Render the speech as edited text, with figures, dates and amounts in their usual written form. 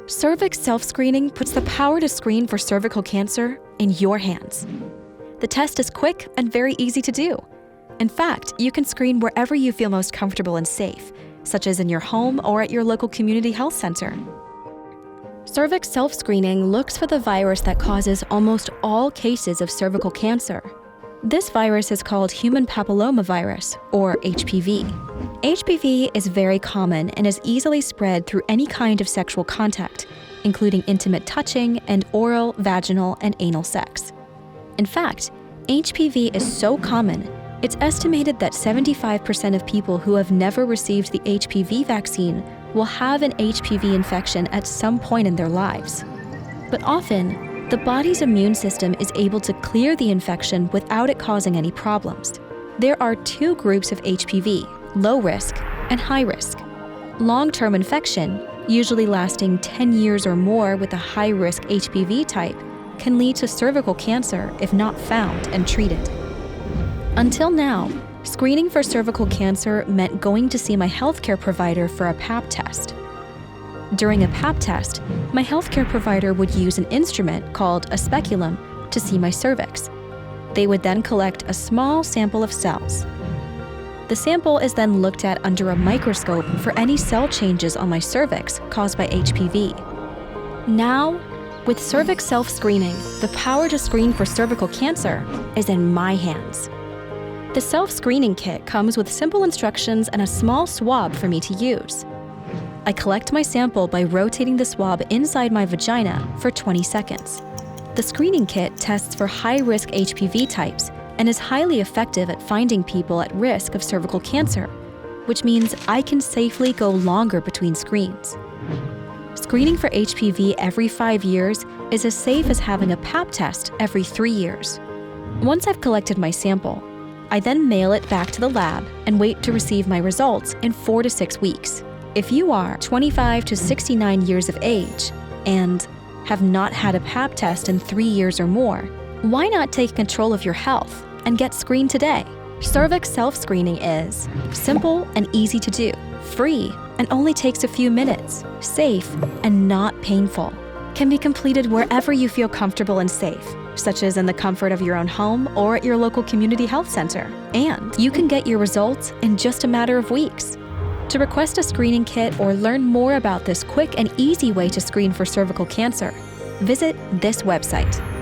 Cervix SelfScreening puts the power to screen for cervical cancer in your hands. The test is quick and very easy to do. In fact, you can screen wherever you feel most comfortable and safe, such as in your home or at your local community health center. Cervix SelfScreening looks for the virus that causes almost all cases of cervical cancer. This virus is called human papillomavirus, or HPV. HPV is very common and is easily spread through any kind of sexual contact, including intimate touching and oral, vaginal, and anal sex. In fact, HPV is so common, it's estimated that 75% of people who have never received the HPV vaccine will have an HPV infection at some point in their lives. But often, the body's immune system is able to clear the infection without it causing any problems. There are two groups of HPV, low risk and high risk. Long-term infection, usually lasting 10 years or more with a high-risk HPV type, can lead to cervical cancer if not found and treated. Until now, screening for cervical cancer meant going to see my healthcare provider for a Pap test. During a Pap test, my healthcare provider would use an instrument called a speculum to see my cervix. They would then collect a small sample of cells. The sample is then looked at under a microscope for any cell changes on my cervix caused by HPV. Now, with Cervix SelfScreening, the power to screen for cervical cancer is in my hands. The self-screening kit comes with simple instructions and a small swab for me to use. I collect my sample by rotating the swab inside my vagina for 20 seconds. The screening kit tests for high-risk HPV types and is highly effective at finding people at risk of cervical cancer, which means I can safely go longer between screens. Screening for HPV every 5 years is as safe as having a Pap test every 3 years. Once I've collected my sample, I then mail it back to the lab and wait to receive my results in 4 to 6 weeks. If you are 25 to 69 years of age and have not had a Pap test in 3 years or more, why not take control of your health and get screened today? Cervix SelfScreening is simple and easy to do, free and only takes a few minutes, safe and not painful. Can be completed wherever you feel comfortable and safe, such as in the comfort of your own home or at your local community health center. And you can get your results in just a matter of weeks. To request a screening kit or learn more about this quick and easy way to screen for cervical cancer, visit this website.